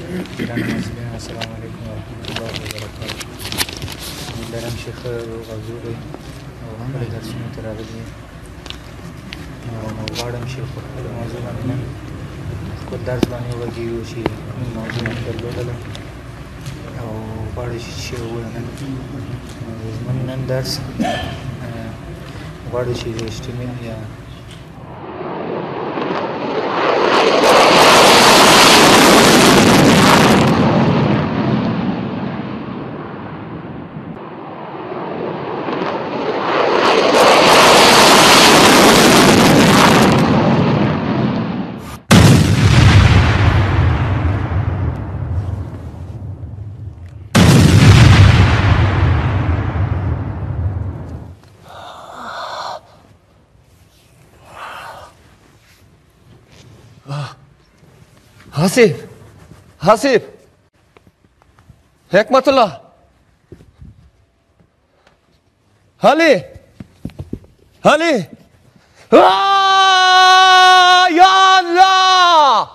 السلام علیکم و رحمت الله و برکاته. امیدوارم شیخ غزور او هم له درسونو ته راغلي او غواړم چې په خپله موضوع باندې نن خپل درس باندې وغږېږو چې کوم موضوع مو درلودله او غواړو چې زموږ نن درس غواړو چې د اجتماع یا حسیب حکمت الله حالی یا الله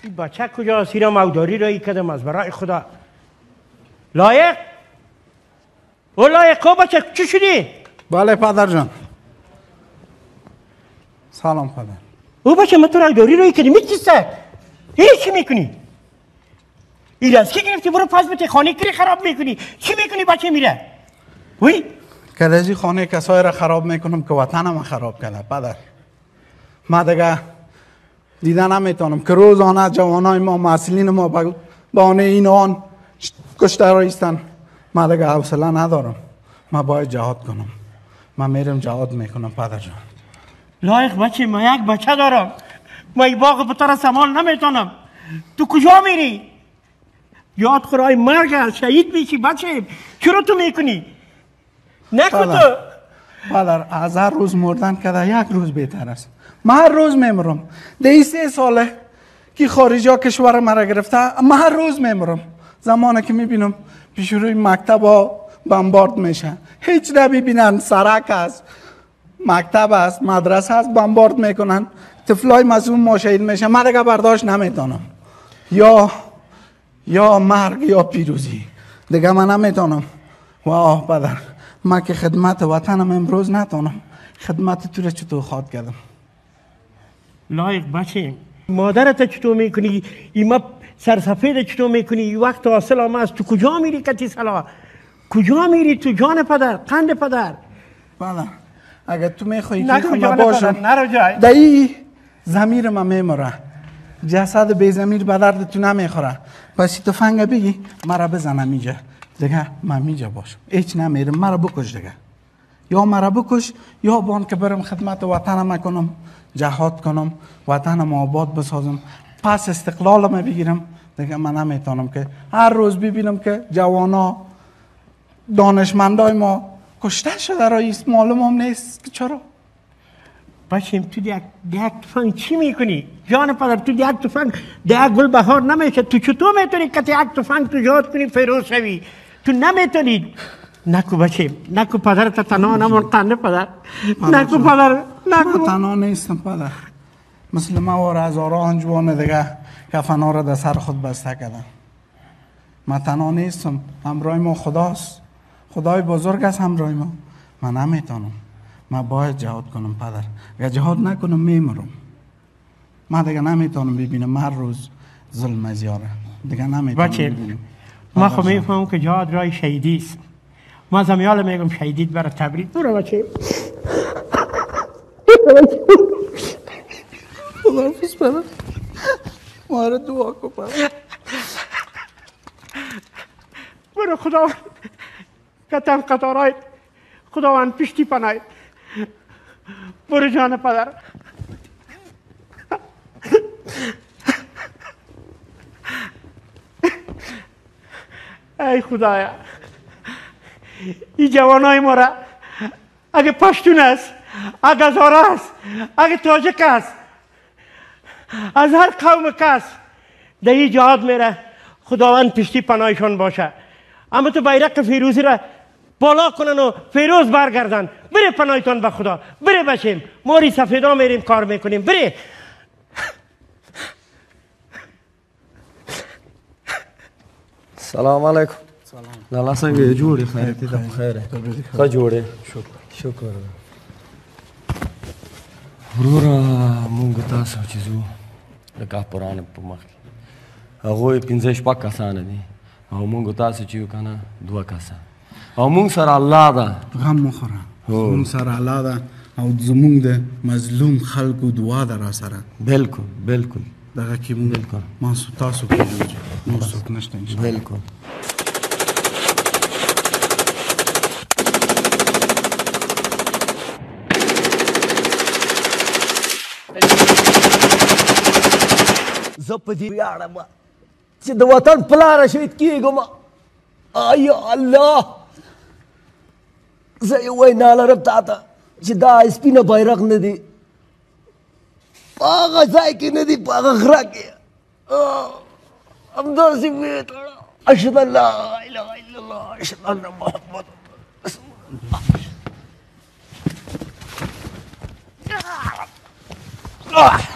این بچه کجا سیرم موداری رایی کدم از برای خدا لایق او لایق او بچه چی شدی؟ بله پدر جان. سلام پدر. او بچه من تو موداری رایی کدی میچیسته این چی میکنی؟ این از کی گرفتی برو پس بته خانه کری خراب میکنی چی میکنی بچه میره؟ وی؟ کدازی خانه کسایی را خراب میکنم که وطنم خراب کرده پدر. ما دیگه دیدن نمیتونم که روزانه جوانای ما مسئولین ما با این آن کشته رایستن. ما دیگه حوصله ندارم. ما باید جهاد کنم. ما میرم جهاد میکنم پدر جان. لایق بچه من یک بچه دارم. ما این باغ پتر سمال نمیتونم. تو کجا میری؟ یاد خورای مرگ هست شهید میشی بچه. چرا تو میکنی؟ نکن تو. پدر از هر روز مردن کده یک روز بهتر است. من هر روز میمرم. ده 3 ساله که خارجی ها کشور مرا گرفته من هر روز میمرم. زمانی که میبینم پیش روی مکتب ها بمبارد میشه هیچ نمیبینن سرک است مکتب است مدرسه است بمبارد میکنن طفلای مظلوم ما شهید میشه من دیگه برداشت نمیتونم یا مرگ یا پیروزی دیگه من نمیتونم. واه پدر من که خدمت وطنم امروز نتونم خدمت تو را چطور خواد کردم. لایق بچه مادرت چطور میکنی ایما سرسفید چطور میکنی وقت حاصل آمه است تو کجا میری کتی سلا کجا میری تو جان پدر قند پدر بله اگر تو میخوایی که نکو من باشم نرو جای دایی زمیر من میمره جسد بی زمیر به درد تو نمیخوره پس تفنگ بگی مرا بزنم اینجا دیگه من میجا باشم هیچ نمیرم مرا بکش دیگه یا مرا بکش یا بان که برم خدمت وطنم کنم جهاد کنم وطنم آباد بسازم پس استقلالم بگیرم دیگه من نمیتونم که هر روز ببینم که جوانا دانشمندای ما کشته شده رئیس معلوم هم نیست که چرا. بچه تو یک تفنگ چی میکنی؟ جان پدر تو یک تفنگ یک گل بهار نمیشه تو چطور میتونی که یک تفنگ تو جهاد کنی فیروز شوی؟ تو نمیتونی. نکو بچه نکو پدر تا تنها نمون قنده پدر نکو پدر نکو تنها نیستم پدر مثل ما و هزاران جوان دیگه کفنا را در سر خود بسته کردن. من تنها نیستم همراه ما خداست خدای بزرگ است همراه ما. من نمیتونم من باید جهاد کنم پدر اگر جهاد نکنم میمرم. من دیگه نمیتونم ببینم هر روز ظلم زیاره دیگه نمیتونم بچه ببینم. من خب میفهمم که جهاد رای شهیدی است. ما زمیال میگم شهیدیت برای تبرید برو بچه خدا حافظ پدر ماره دعا کن پدر برو خدا کتم قطارایت خداوند پشتی پناهید برو جان پدر ای خدایا این جوانای ما را اگه پشتون است اگه هزاره است اگه تاجک است از هر قوم کس در این جهاد میره خداوند پشتی پناهشان باشه اما تو بیرق فیروزی را بالا کنن و فیروز برگردن. بره پناهتان به خدا. بره بشیم ماری سفیدا میریم کار میکنیم. بره. سلام علیکم. لالا څنګه جوړې خیرتي ته په خیره ښه جوړې شکر وروره مونږ تاسو چې ځو د کاپرانو په مخ کې هغوی 5-6 کسانه دي او مونږ تاسو چې یو که نه 2 کسه او مونږ سره الله ده غم مه خوره مونږ سره الله ده او زمونږ د مظلوم خلکو دعا ده را سره بالکل دغه کې مونږ ما تاسو کې جوړ نور څوک نشته انشاءالله بالکل زه په دې ویاړم چې د وطن په لاره شهید کېږم. آیا الله زه یو وینا لرم تا ته چې دا سپینه بیرغ نه دی په هغه ځای کې نه دی په هغه غره کې همداسې ویې تړه اشهد ان لا اله الا الله اشهد ان محمد رسول الله.